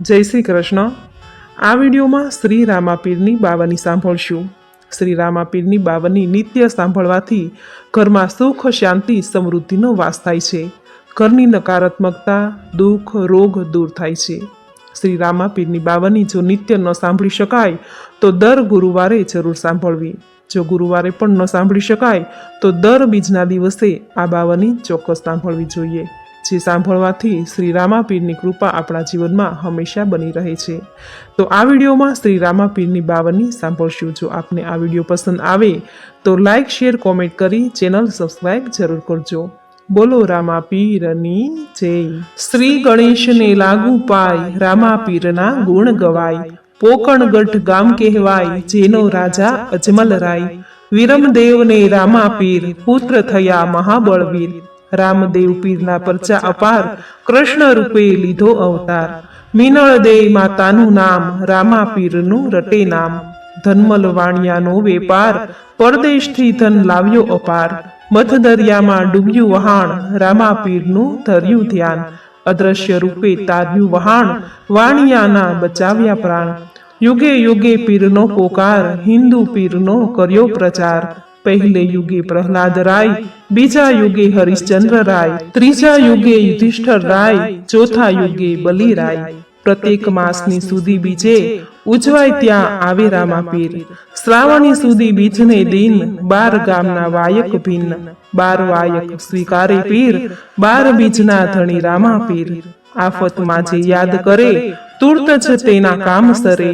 જય શ્રી કૃષ્ણ। આ વિડીયોમાં શ્રી રામાપીરની બાવની સાંભળશું। શ્રી રામાપીરની બાવની નિત્ય સાંભળવાથી ઘરમાં સુખ, શાંતિ, સમૃદ્ધિનો વાસ થાય છે। ઘરની નકારાત્મકતા, દુઃખ, રોગ દૂર થાય છે। શ્રી રામાપીરની બાવની જો નિત્ય ન સાંભળી શકાય તો દર ગુરુવારે જરૂર સાંભળવી। જો ગુરુવારે પણ ન સાંભળી શકાય તો દર બીજના દિવસે આ બાવની ચોક્કસ સાંભળવી જોઈએ, જે સાંભળવાથી શ્રી રામાપીરની કૃપા આપણા જીવનમાં હંમેશા બની રહે છે। તો આ વિડીયોમાં શ્રી રામાપીરની બાવની સાંભળશું। જો આપને આ વિડીયો પસંદ આવે તો લાઈક, શેર, કોમેન્ટ કરી ચેનલ સબસ્ક્રાઈબ જરૂર કરજો। બોલો રામાપીરની જય। શ્રી ગણેશને લાગુ પાય, રામાપીરના ગુણ ગવાય। પોકણગઢ ગામ કહેવાય, જેનો રાજા અજમલરાય। વિરમદેવને રામાપીર, પુત્ર થયા મહાબળવીર। રામદેવ પીરના પરચા અપાર, કૃષ્ણ રૂપે લીધો અવતાર। મિનળ દે માતાનું નામ, રામાપીરનું રટે નામ। ધનમલ વાણિયાનો વેપાર, પરદેશથી ધન લાવ્યો અપાર। મધ દરિયામાં ડૂબ્યું વહાણ, રામાપીરનું ધર્યું ધ્યાન। અદ્રશ્ય રૂપે તાર્યું વહાણ, વાણિયાના બચાવ્યા પ્રાણ। યુગે યુગે પીરનો પોકાર, હિન્દુ પીરનો કર્યો પ્રચાર। પહેલે યુગે પ્રહલાદ રાય, બીજા યુગે હરિશ્ચંદ્ર રાય। ત્રીજા યુગે યુધિષ્ઠર રાય, ચોથા યુગે બલિ રાય। પ્રત્યેક માસની સુધી બીજે, ઉજવાય ત્યાં આવે રામાપીર। શ્રાવણી સુધી બીજને દિન, 12 ગામના વાયક ભિન્ન। 12 વાયક સ્વીકારે પીર, 12 બીજના ધણી રામાપીર। આફતમાં જે યાદ કરે, તુર્ત જ તેના કામ સરે।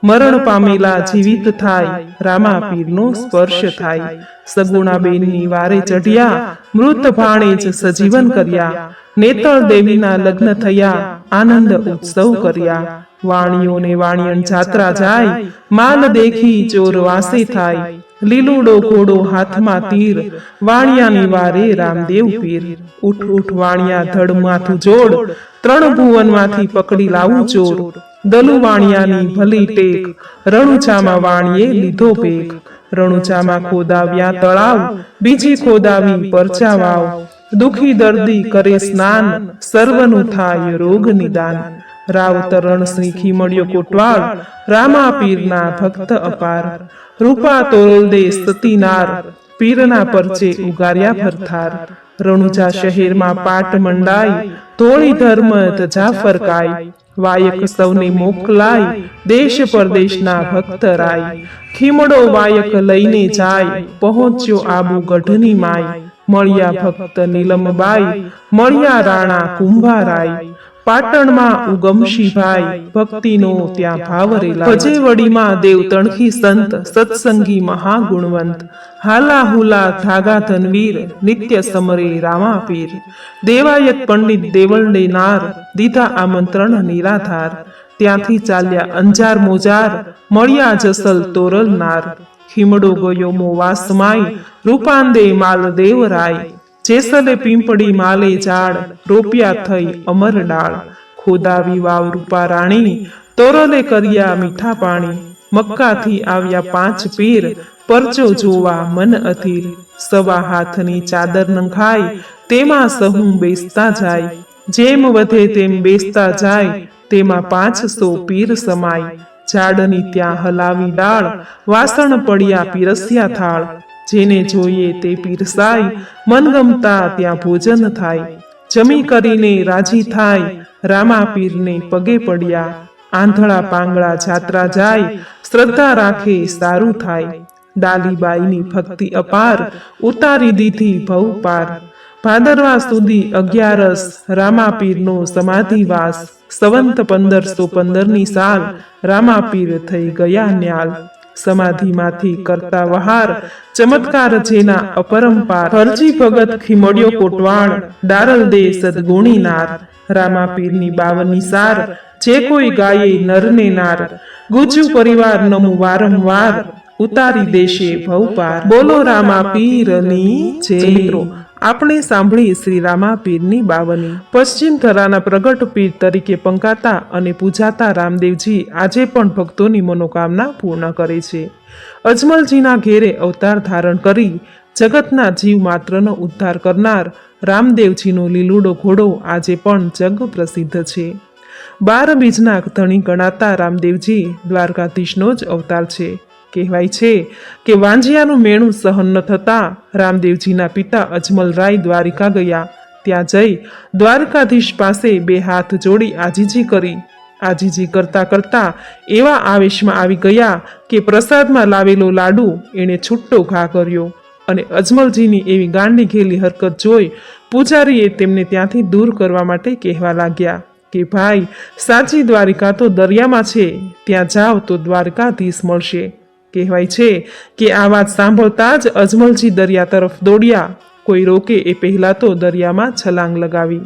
મરણ પામેલા જીવિત થાય, રામાપીરનો સ્પર્શ થાય। સગુણાબેનની વારે ચઢ્યા, મૃત ભાણે જ સજીવન કર્યા। નેતળ દેવીના લગ્ન થયા, આનંદ ઉત્સવ કર્યા। વાણિયોને વાણિયણ જાત્રા જાય, માલ દેખી ચોર વાસે થાય। લીલુડો ઘોડો હાથમાં તીર, વાણિયાની વારે રામદેવ પીર। ઉઠ ઉઠ વાણિયા ધડ માથું જોડ, 3 ભુવનમાંથી પકડી લાવું ચોર। દલુ વાણિયાની ભલી ટેક, રણુચામાં વાણીએ લીધો ભેગ। રણુચામાં ખોદાવ્યા તળાવ, બીજી ખોદાવી પરચા વાવ। દુખી દર્દી કરે સ્નાન, સર્વનું થાય રોગ નિદાન। રાવતરણ શ્રીખી મળ્યો કોટવાળ, રામાપીરના ભક્ત અપાર। રૂપા તોરલ દે સતીનાર, પીરના પરચે ઉગાર્યા ભરથાર। રણુજા શહેરમાં પાટ મંડાય, ધોળી ધર્મ ધજા ફરકાય। વાયક સૌને મોકલાય, દેશ પરદેશના ભક્ત રાય। ખીમડો વાયક લઈને જાય, પહોંચ્યો આબુ ગઢની માય। મળ્યા ભક્ત નીલમબાઈ, મળ્યા રાણા કુંભારાય। પાટણમાં ઉગમશીભાઈ, ભક્તિનો ત્યાં ભાવ રેલાય। ભજેવડીમાં દેવ તણખી સંત, સત્સંગી મહાગુણવંત। હાલા હુલા ધાગા ધનવીર, નિત્ય સમરે રામાપીર। દેવાયત પંડિત દેવળને નાર, દીધા આમંત્રણ નિરાધાર। ત્યાંથી ચાલ્યા અંજાર મોજાર, મળ્યા જસલ તોરલ નાર। ખીમડો ગયો મોવાસમાય, રૂપાંદે માલદેવ રાય। જેસલે પીંપળી માલે ઝાડ, રોપ્યા થઈ અમર ડાળ। ખોદાવી વાવ રૂપા રાણી, તોરલે કર્યા મીઠા પાણી। મક્કાથી આવ્યા 5 પીર, પરચો જોવા મન અધીર। 1.25 હાથની ચાદર નંખાય, તેમાં સહુ બેસતા જાય। જેમ વધે તેમ બેસતા જાય, તેમાં 500 પીર સમાય। ઝાડની ત્યાં હલાવી ડાળ, વાસણ પડ્યા પીરસ્યા થાળ। જેને જોઈએ તે પીરસાય, મનગમતા ત્યાં ભોજન થાય। જમી કરીને રાજી થાય, રામાપીરને પગે પડ્યા। આંધળા પાંગળા જાત્રા જાય, શ્રદ્ધા રાખે સારું થાય। ડાલીબાઈની ભક્તિ અપાર, ઉતારી દીધી ભવ પાર। ભાદરવા સુધી 11 રામાપીરનો સમાધિવાસ। સંવંત 1515ની સાલ, રામાપીર થઈ ગયા ન્યાલ। સમાધિમાંથી કરતા વહાર, ચમત્કાર જેના અપરંપાર। હરજી ભગત ખીમડ્યો કોટવાળ, ડારલ દે સદગુણી નાર। રામાપીરની બાવની સાર, જે કોઈ ગાયે નરને નાર। ગુજ્જુ પરિવાર નમું વારંવાર, ઉતારી દેશે ભવ પાર। બોલો રામાપીરની જય। મિત્રો, આપણે સાંભળી શ્રી રામાપીરની બાવની। પશ્ચિમ ધરાના પ્રગટ પીર તરીકે પંકાતા અને પૂજાતા રામદેવજી આજે પણ ભક્તોની મનોકામના પૂર્ણ કરે છે। અજમલજીના ઘેરે અવતાર ધારણ કરી જગતના જીવ માત્રનો ઉદ્ધાર કરનાર રામદેવજીનો લીલુડો ઘોડો આજે પણ જગ પ્રસિદ્ધ છે। 12 બીજના ધણી ગણાતા રામદેવજી દ્વારકાધીશનો જ અવતાર છે. કહેવાય છે કે વાંજિયાનું મેણું સહન ન થતાં રામદેવજીના પિતા અજમલરાય દ્વારિકા ગયા. ત્યાં જઈ દ્વારકાધીશ પાસે 2 હાથ જોડી આજીજી કરી. આજીજી કરતા કરતા એવા આવેશમાં આવી ગયા કે પ્રસાદમાં લાવેલો લાડુ એણે છૂટો ઘા કર્યો અને અજમલજીની એવી ગાંડી ઘેલી હરકત જોઈ પૂજારીએ તેમને ત્યાંથી દૂર કરવા માટે કહેવા લાગ્યા કે ભાઈ, સાચી દ્વારિકા તો દરિયામાં છે, ત્યાં જાઓ તો દ્વારકાધીશ મળશે. કહેવાય છે કે આ વાત સાંભળતા જ અજમલજી દરિયા તરફ દોડ્યા. કોઈ રોકે એ પહેલાં તો દરિયામાં છલાંગ લગાવી.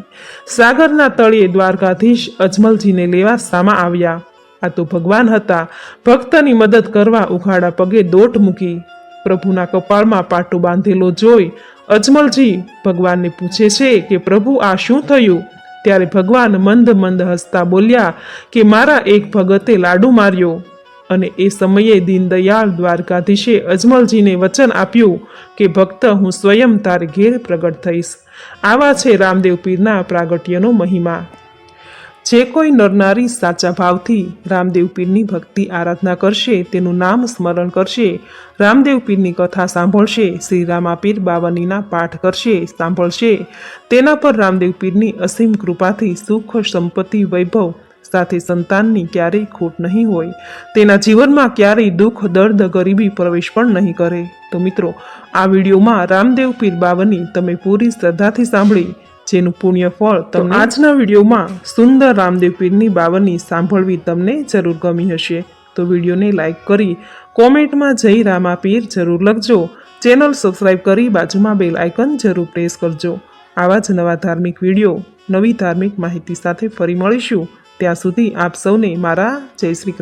સાગરના તળિયે દ્વારકાધીશ અજમલજીને લેવા સામા આવ્યા. આ તો ભગવાન હતા. ભક્તની મદદ કરવા ઉઘાડા પગે દોટ મૂકી. પ્રભુના કપાળમાં પાટો બાંધેલો જોઈ અજમલજી ભગવાનને પૂછે છે કે પ્રભુ, આ શું થયું? ત્યારે ભગવાન મંદ મંદ હસતા બોલ્યા કે મારા એક ભગતે લાડુ માર્યો. અને એ સમયે દીનદયાળ દ્વારકાધીશે અજમલજીને વચન આપ્યું કે ભક્ત, હું સ્વયં તારે ઘેર પ્રગટ થઈશ. આવા છે રામદેવ પીરના પ્રાગટ્યનો મહિમા. જે કોઈ નરનારી સાચા ભાવથી રામદેવ પીરની ભક્તિ આરાધના કરશે, તેનું નામ સ્મરણ કરશે, રામદેવ પીરની કથા સાંભળશે, શ્રી રામાપીર બાવનીના પાઠ કરશે, સાંભળશે, તેના પર રામદેવ પીરની અસીમ કૃપાથી સુખ, સંપત્તિ, વૈભવ સાથે સંતાનની ક્યારેય ખોટ નહીં હોય. તેના જીવનમાં ક્યારેય દુઃખ, દર્દ, ગરીબી પ્રવેશ પણ નહીં કરે. તો મિત્રો, આ વિડીયોમાં રામદેવ પીર બાવની તમે પૂરી શ્રદ્ધાથી સાંભળી, જેનું પુણ્ય ફળ તમને આજના વિડીયોમાં સુંદર રામદેવ પીરની બાવની સાંભળવી તમને જરૂર ગમી હશે. તો વિડીયોને લાઈક કરી કોમેન્ટમાં જય રામાપીર જરૂર લખજો. ચેનલ સબસ્ક્રાઈબ કરી બાજુમાં બેલ આઇકન જરૂર પ્રેસ કરજો. આવા જ નવા ધાર્મિક વિડીયો, નવી ધાર્મિક માહિતી સાથે ફરી મળીશું. ત્યાં સુધી આપ સૌને મારા જય શ્રી કૃષ્ણ.